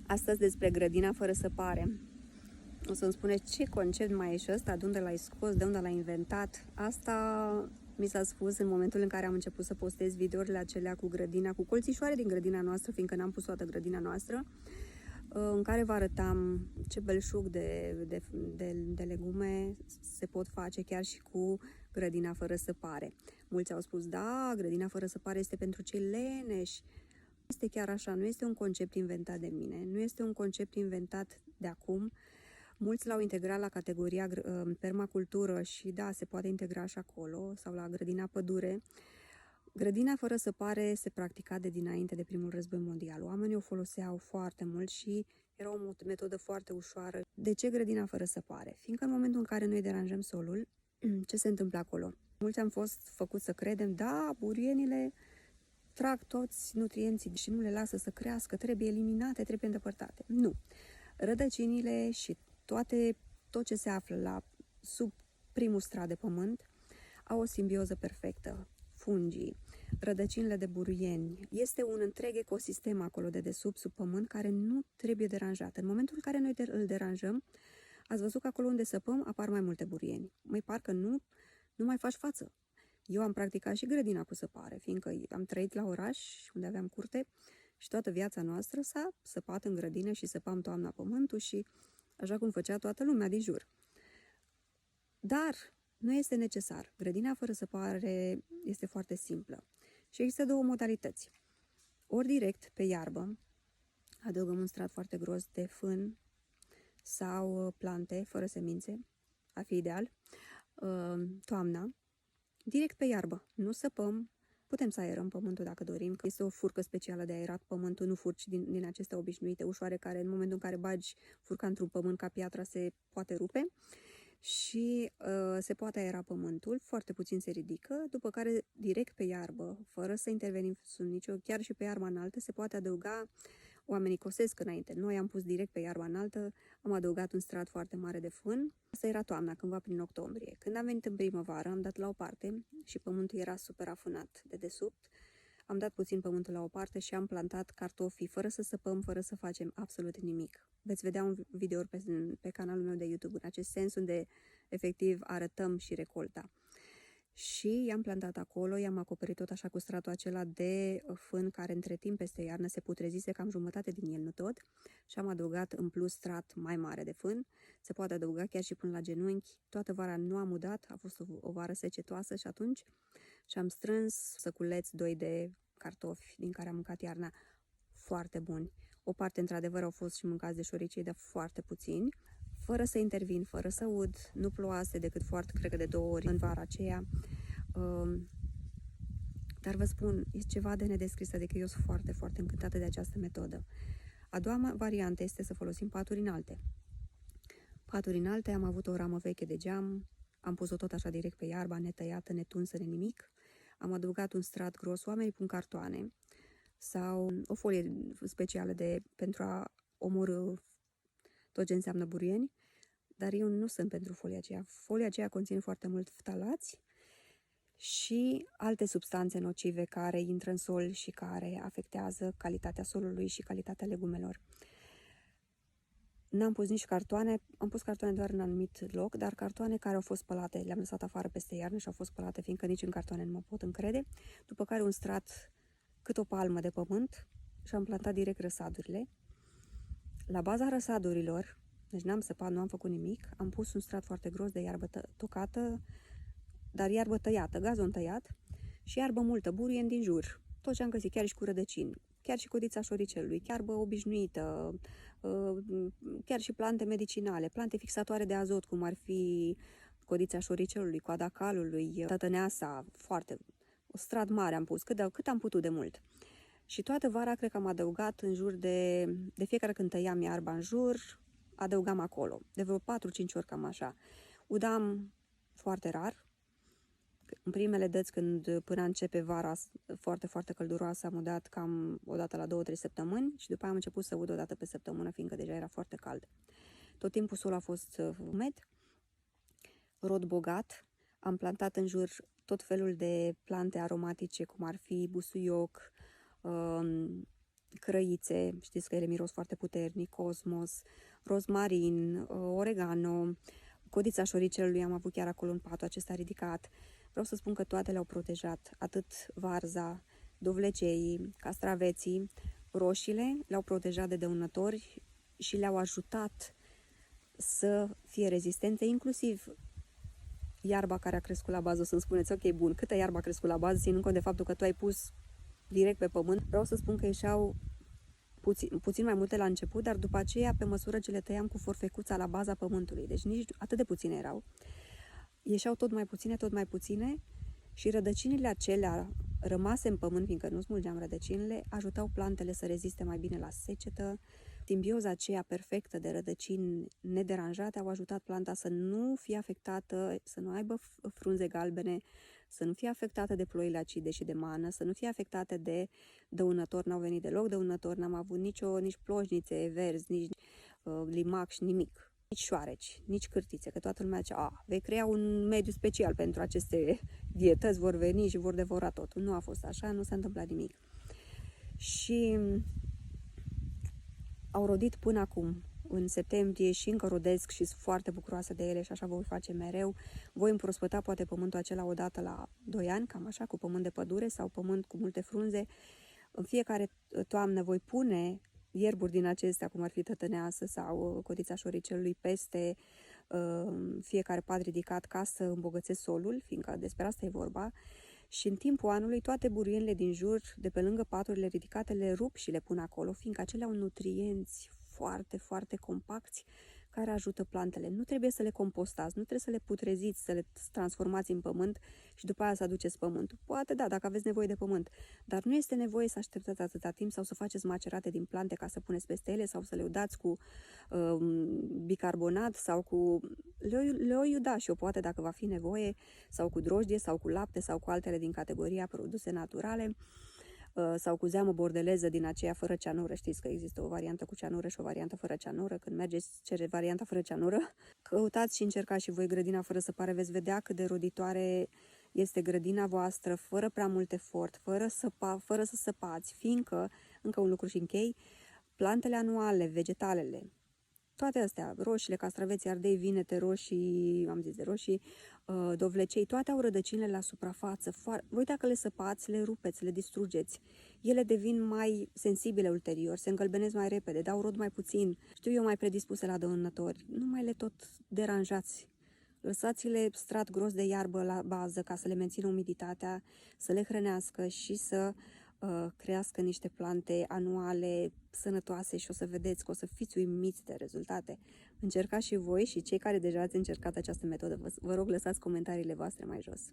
Astăzi despre grădina fără săpare. O să-mi spuneți ce concept mai e și ăsta, de unde l-ai scos, de unde l-ai inventat. Asta mi s-a spus în momentul în care am început să postez videourile acelea cu grădina, cu colțișoare din grădina noastră, fiindcă n-am pus toată grădina noastră, în care vă arătam ce belșug de legume se pot face chiar și cu grădina fără săpare. Mulți au spus, da, grădina fără săpare este pentru cei leneși. Este chiar așa, nu este un concept inventat de mine, nu este un concept inventat de acum. Mulți l-au integrat la categoria permacultură și da, se poate integra și acolo, sau la grădina pădure. Grădina fără săpare se practica de dinainte de primul război mondial. Oamenii o foloseau foarte mult și era o metodă foarte ușoară. De ce grădina fără săpare? Fiindcă în momentul în care noi deranjăm solul, ce se întâmplă acolo? Mulți am fost făcuți să credem, da, burienile trag toți nutrienții și nu le lasă să crească, trebuie eliminate, trebuie îndepărtate. Nu. Rădăcinile și tot ce se află sub primul strat de pământ au o simbioză perfectă. Fungii, rădăcinile de buruieni. Este un întreg ecosistem acolo de desubt, sub pământ, care nu trebuie deranjat. În momentul în care noi îl deranjăm, ați văzut că acolo unde săpăm apar mai multe burieni. Mai parcă nu mai faci față. Eu am practicat și grădina cu săpare, fiindcă am trăit la oraș, unde aveam curte, și toată viața noastră s-a săpat în grădină și săpam toamna pământul și așa cum făcea toată lumea din jur. Dar nu este necesar. Grădina fără săpare este foarte simplă. Și există două modalități. Ori direct, pe iarbă, adăugăm un strat foarte gros de fân sau plante fără semințe, ar fi ideal, toamna, direct pe iarbă. Nu săpăm, putem să aerăm pământul dacă dorim, că este o furcă specială de aerat pământul, nu furci din acestea obișnuite, ușoare, care în momentul în care bagi furca într-un pământ ca piatra se poate rupe și se poate aera pământul, foarte puțin se ridică, după care direct pe iarbă, fără să intervenim sub nicio, chiar și pe iarba înaltă, se poate adăuga. Oamenii cosesc înainte. Noi am pus direct pe iarba înaltă, am adăugat un strat foarte mare de fân. Asta era toamna, cândva prin octombrie. Când am venit în primăvară, am dat la o parte și pământul era super afunat de desubt. Am dat puțin pământul la o parte și am plantat cartofii fără să săpăm, fără să facem absolut nimic. Veți vedea un video pe canalul meu de YouTube în acest sens, unde efectiv arătăm și recolta. Și i-am plantat acolo, i-am acoperit tot așa cu stratul acela de fân care între timp peste iarnă se putrezise cam jumătate din el, nu tot, și am adăugat în plus strat mai mare de fân, se poate adăuga chiar și până la genunchi. Toată vara nu am udat, a fost o vară secetoasă și atunci și-am strâns săculeți 2 de cartofi din care am mâncat iarna, foarte buni. O parte într-adevăr au fost și mâncați de șoricei, dar foarte puțini, fără să intervin, fără să ud, nu ploase decât foarte, cred că de 2 ori în vara aceea. Dar vă spun, este ceva de nedescris, adică eu sunt foarte, foarte încântată de această metodă. A doua variantă este să folosim paturi înalte. Paturi înalte, am avut o ramă veche de geam, am pus-o tot așa direct pe iarba, netăiată, netunsă, nimic. Am adăugat un strat gros, oamenii pun cartoane sau o folie specială pentru a omorî tot ce înseamnă burieni, dar eu nu sunt pentru folia aceea. Folia aceea conține foarte mult ftalați și alte substanțe nocive care intră în sol și care afectează calitatea solului și calitatea legumelor. N-am pus nici cartoane, am pus cartoane doar în anumit loc, dar cartoane care au fost spălate, le-am lăsat afară peste iarnă și au fost spălate, fiindcă nici în cartoane nu mă pot încrede, după care un strat cât o palmă de pământ și am plantat direct răsadurile. La baza răsadurilor, deci n-am săpat, nu am făcut nimic, am pus un strat foarte gros de iarbă tocată, dar iarbă tăiată, gazon tăiat și iarbă multă, burien din jur, tot ce am găsit, chiar și cu rădăcini, chiar și codița șoricelului, iarbă obișnuită, chiar și plante medicinale, plante fixatoare de azot, cum ar fi codița șoricelului, coada calului, tătăneasa, o strat mare am pus, cât am putut de mult. Și toată vara cred că am adăugat în jur de fiecare când tăiam iarba în jur, adăugam acolo, de vreo 4-5 ori cam așa. Udam foarte rar. În primele dăți, până începe vara foarte, foarte călduroasă, am udat cam o dată la 2-3 săptămâni și după aia am început să ud o dată pe săptămână, fiindcă deja era foarte cald. Tot timpul solul a fost umed, rod bogat. Am plantat în jur tot felul de plante aromatice, cum ar fi busuioc, crăițe, știți că ele miros foarte puternic, cosmos, rozmarin, oregano, codița șoricelului am avut chiar acolo în patul acesta ridicat. Vreau să spun că toate le-au protejat, atât varza, dovleceii, castraveții, roșiile le-au protejat de dăunători și le-au ajutat să fie rezistente, inclusiv iarba care a crescut la bază. O să-mi spuneți, ok, bun, câtă iarbă a crescut la bază, ținând cont de faptul că tu ai pus direct pe pământ. Vreau să spun că ieșeau puțin mai multe la început, dar după aceea, pe măsură ce le tăiam cu forfecuța la baza pământului, deci nici atât de puține erau, ieșeau tot mai puține și rădăcinile acelea rămase în pământ, fiindcă nu smulgeam rădăcinile, ajutau plantele să reziste mai bine la secetă. Simbioza aceea perfectă de rădăcini nederanjate au ajutat planta să nu fie afectată, să nu aibă frunze galbene, să nu fie afectată de ploile acide și de mană, să nu fie afectate de dăunători. N-au venit deloc dăunători, n-am avut nici plojnițe verzi, nici limac și nimic. Nici șoareci, nici cârtițe, că toată lumea zicea, vei crea un mediu special pentru aceste vietăți, vor veni și vor devora totul. Nu a fost așa, nu s-a întâmplat nimic. Și au rodit până acum, în septembrie, și încă rodesc și sunt foarte bucuroasă de ele și așa voi face mereu. Voi împrospăta poate pământul acela odată la 2 ani, cam așa, cu pământ de pădure sau pământ cu multe frunze. În fiecare toamnă voi pune ierburi din acestea, cum ar fi tătăneasă sau codița șoricelului, peste fiecare pad ridicat ca să îmbogățesc solul, fiindcă despre asta e vorba. Și în timpul anului toate buruienile din jur, de pe lângă paturile ridicate, le rup și le pun acolo, fiindcă acelea au nutrienți foarte, foarte compacți care ajută plantele. Nu trebuie să le compostați, nu trebuie să le putreziți, să le transformați în pământ și după aia să aduceți pământul. Poate da, dacă aveți nevoie de pământ, dar nu este nevoie să așteptați atâta timp sau să faceți macerate din plante ca să puneți peste ele sau să le udați cu bicarbonat sau cu... Le-o iuda și o poate dacă va fi nevoie, sau cu drojdie sau cu lapte sau cu altele din categoria produse naturale, sau cu zeamă bordeleză din aceea fără cianură. Știți că există o variantă cu cianură și o variantă fără cianură. Când mergeți, cere varianta fără cianură. Căutați și încercați și voi grădina fără săpare, veți vedea cât de roditoare este grădina voastră, fără prea mult efort, fără să săpați, fiindcă, încă un lucru și închei, plantele anuale, vegetalele, toate astea, roșiile, castraveții, ardei, vinete, roșii, am zis de roșii, dovlecei, toate au rădăcinile la suprafață. Voi dacă le săpați, le rupeți, le distrugeți. Ele devin mai sensibile ulterior, se îngălbenesc mai repede, dau rod mai puțin. Știu eu, mai predispuse la dăunători. Nu mai le tot deranjați. Lăsați-le strat gros de iarbă la bază ca să le mențină umiditatea, să le hrănească și să crească niște plante anuale sănătoase și o să vedeți că o să fiți uimiți de rezultate. Încercați și voi și cei care deja ați încercat această metodă. Vă rog, lăsați comentariile voastre mai jos.